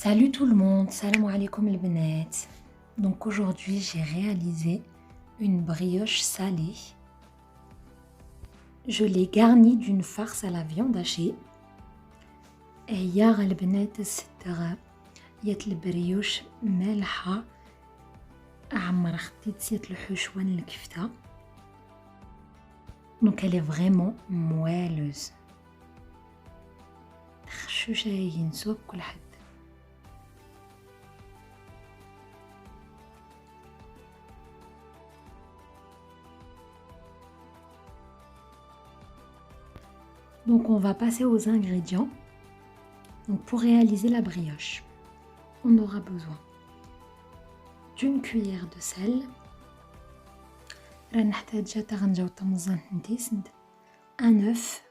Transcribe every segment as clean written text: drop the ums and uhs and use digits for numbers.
Salut tout le monde, salam alaikum les bnat. Donc aujourd'hui j'ai réalisé une brioche salée. Je l'ai garnie d'une farce à la viande hachée. Et hier les bnat السترة يات البريوش مالحة عمر خديت سيت الحشوان الكفتة. Donc elle est vraiment moelleuse. تخشوشة ينسوب كل حد. Donc on va passer aux ingrédients. Donc pour réaliser la brioche, on aura besoin d'une cuillère de sel, un œuf,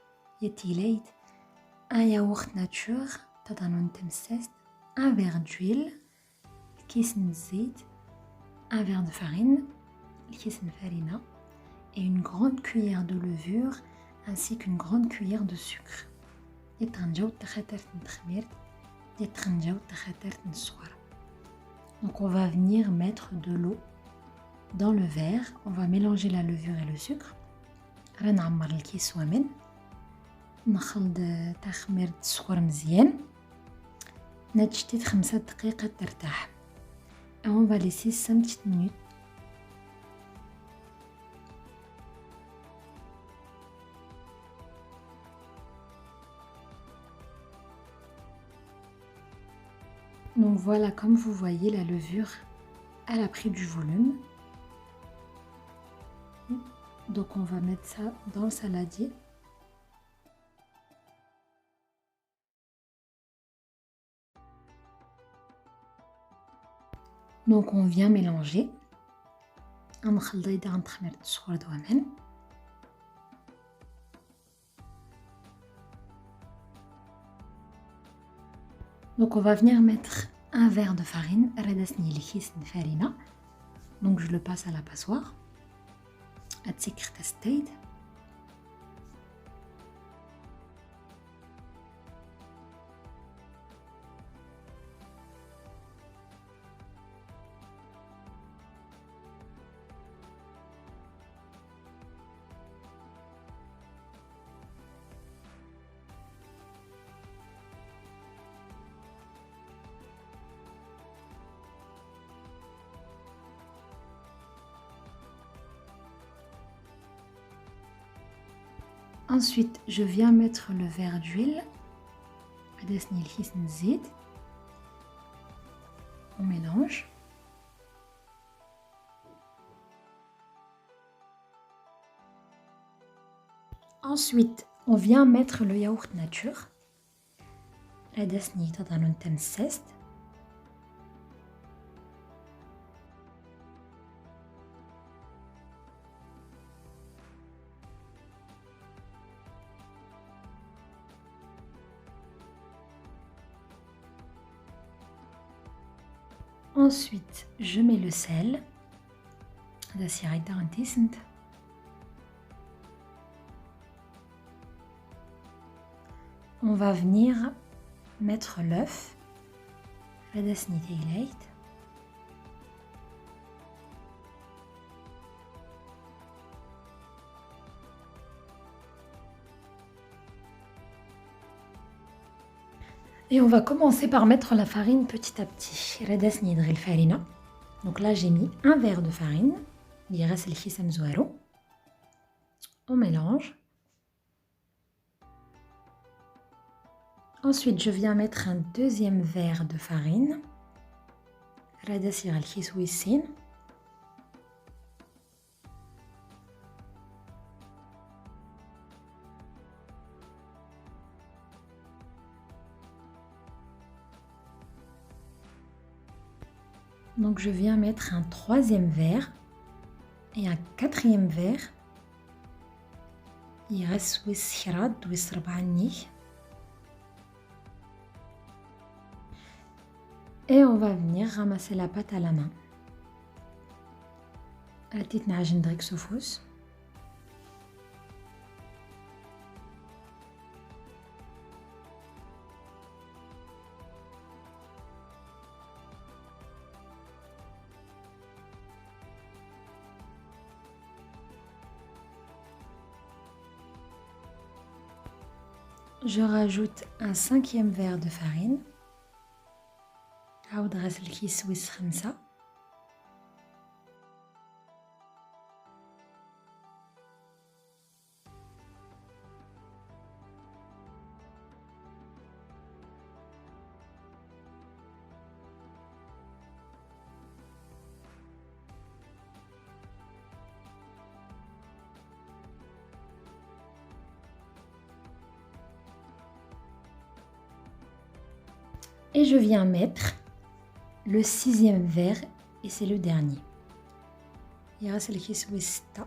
un yaourt nature, un verre d'huile, un verre de farine, et une grande cuillère de levure ainsi qu'une grande cuillère de sucre. Donc on va venir mettre de l'eau dans le verre, on va mélanger la levure et le sucre. نعمر الكيس ومن نخلط تخمير السكر مزيان نتشتت 5 دقائق ترتاح. Et on va laisser 5 petites minutes. Donc voilà, comme vous voyez, la levure, elle a pris du volume. Donc on va mettre ça dans le saladier. Donc on vient mélanger. Donc on va venir mettre un verre de farine. Donc je le passe à la passoire. Ensuite, je viens mettre le verre d'huile. On mélange. Ensuite, on vient mettre le yaourt nature. Ensuite, je mets le sel. On va venir mettre l'œuf. Et on va commencer par mettre la farine petit à petit. Donc là, j'ai mis un verre de farine. On mélange. Ensuite, je viens mettre un deuxième verre de farine. Donc je viens mettre un troisième verre et un quatrième verre. Il reste et on va venir ramasser la pâte à la main. Je rajoute un 5e verre de farine. عاود غسل الكيس ويسخن. Et je viens mettre le 6e verre et c'est le dernier. يغسل الكيس ويستة.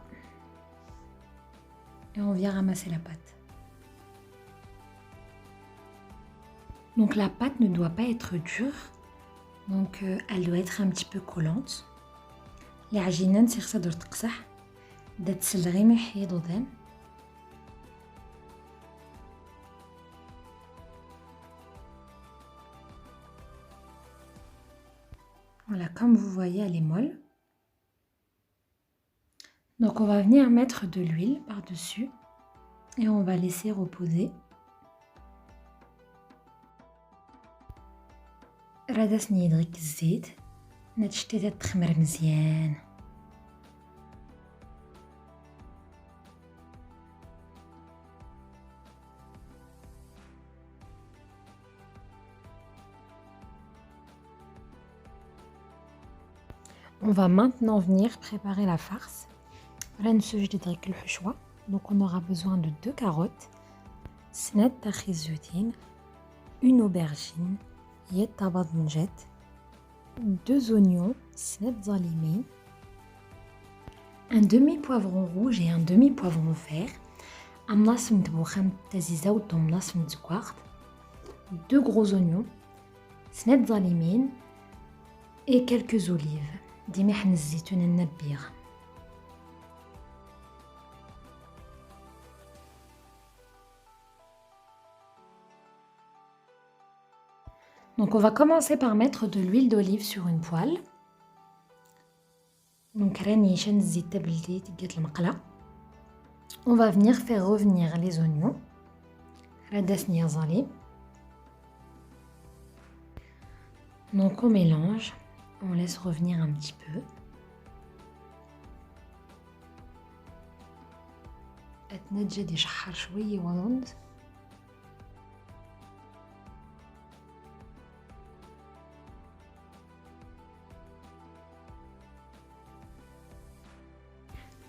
Et on vient ramasser la pâte. Donc la pâte ne doit pas être dure, donc elle doit être un petit peu collante. العجينة نسيخ تقدر تقصح بدات تسلغي ما يحيد ودان. Voilà, comme vous voyez, elle est molle. Donc on va venir mettre de l'huile par-dessus et on va laisser reposer. راه سنيدغيك الزيت نتشتي تخمر مزيان. On va maintenant venir préparer la farce. Donc on aura besoin de 2 carottes, une aubergine, 2 oignons, un demi-poivron rouge et un demi-poivron vert, 2 gros oignons, et quelques olives. Donc on va commencer par mettre de l'huile d'olive sur une poêle. Donc on va venir faire revenir les oignons. Donc on mélange, on laisse revenir un petit peu.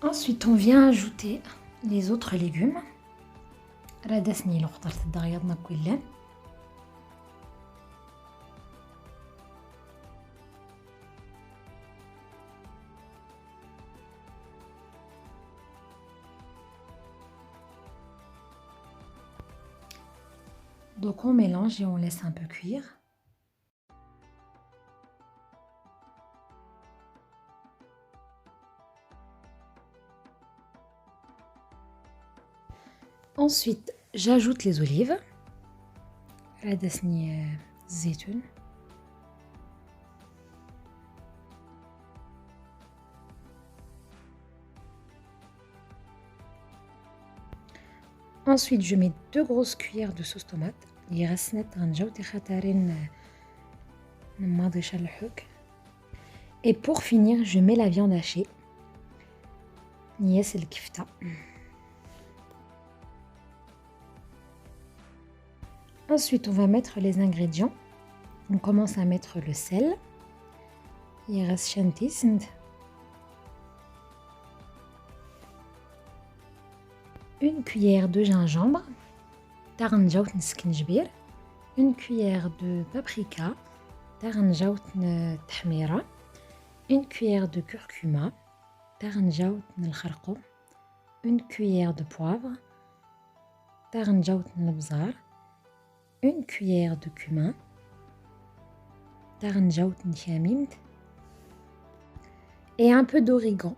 Ensuite, on vient ajouter les autres légumes. Donc on mélange et on laisse un peu cuire. Ensuite, j'ajoute les olives. Ensuite, je mets 2 grosses cuillères de sauce tomate. Et pour finir, je mets la viande hachée. Ensuite, on va mettre les ingrédients. On commence à mettre le sel. Une cuillère de gingembre. Une cuillère de paprika. Une cuillère de curcuma. Une cuillère de poivre. Une cuillère de cumin. Et un peu d'origan.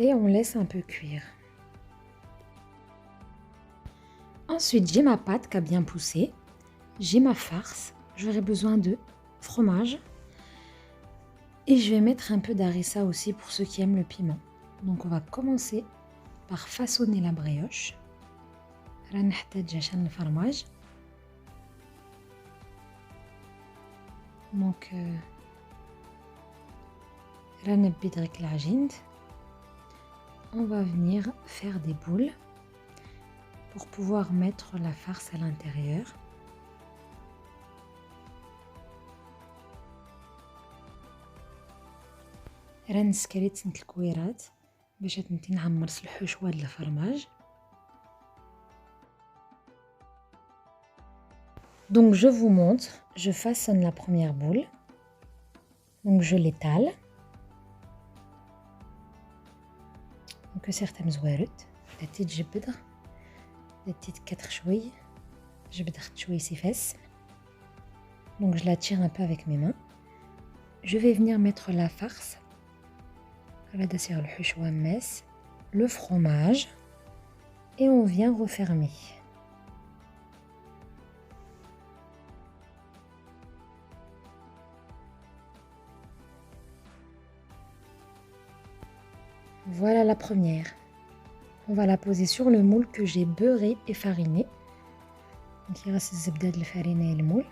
Et on laisse un peu cuire. Ensuite, j'ai ma pâte qui a bien poussé. J'ai ma farce. J'aurai besoin de fromage. Et je vais mettre un peu d'harissa aussi pour ceux qui aiment le piment. Donc on va commencer par façonner la brioche. راح نحتاج عشان الفرماج. دونك راح نبي دغيك العجين. On va venir faire des boules pour pouvoir mettre la farce à l'intérieur. راح نسكري تسنت الكويرات باش تنتي نعمر الحشوة ديال الفرماج. Donc je vous montre, je façonne la première boule. Donc je l'étale. Donc certes مزوارد درتي الجبدة درتي تكتر شوي جبدة شوي سيفاس. Donc je la tire un peu avec mes mains. Je vais venir mettre la farce. هذا سير الحشوة ماس le fromage et on vient refermer. Voilà la première. On va la poser sur le moule que j'ai beurré et fariné. Donc il reste الزبدة ديال الفرينة المول.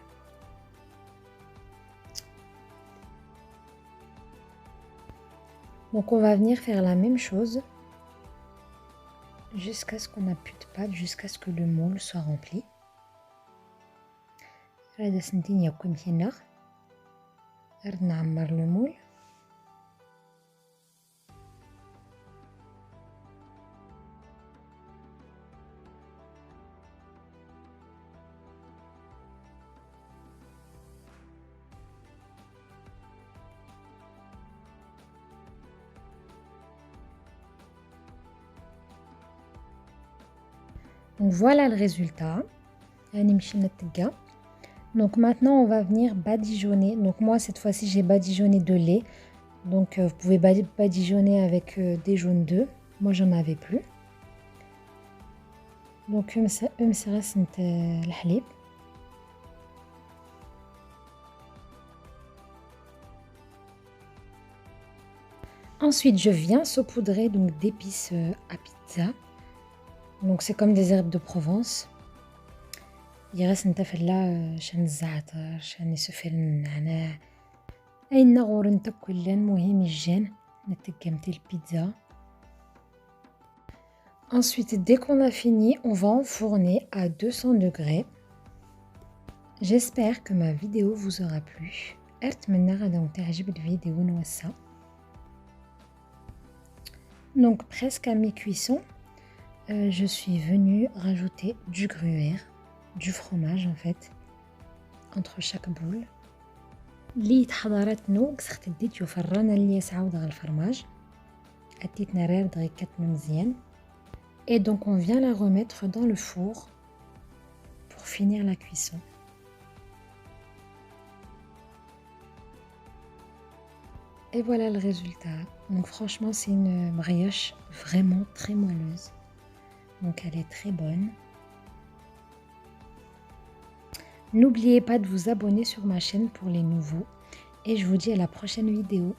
Donc on va venir faire la même chose jusqu'à ce qu'on n'a plus de pâte, jusqu'à ce que le moule soit rempli. هذا سنتين ياكم هنا غير نعمر le moule. Donc voilà le résultat. Donc maintenant on va venir badigeonner. Donc moi cette fois-ci j'ai badigeonné de lait. Donc vous pouvez badigeonner avec des jaunes d'œufs. Moi j'en avais plus. Donc الحليب. Ensuite je viens saupoudrer donc d'épices à pizza. Donc c'est comme des herbes de Provence. يغاس نتفلا شان الزعتر شان يسفل النعناع اي نغور نتاكل المهم الجان نتقمتي البيتزا. Ensuite dès qu'on a fini on va enfourner à 200 degrés. J'espère que ma vidéo vous aura plu. أتمنى غدا تعجب الفيديو نوسع. Donc presque à mi-cuisson. Je suis venue rajouter du gruyère, du fromage en fait, entre chaque boule. اللي تحضرتنو كسخت ديتو في الرانه اللي يسعود على الفرماج اديتنا رير دغيا كتم مزيان. Et donc on vient la remettre dans le four pour finir la cuisson. Et voilà le résultat. Donc franchement c'est une brioche vraiment très moelleuse. Donc elle est très bonne. N'oubliez pas de vous abonner sur ma chaîne pour les nouveaux. Et je vous dis à la prochaine vidéo.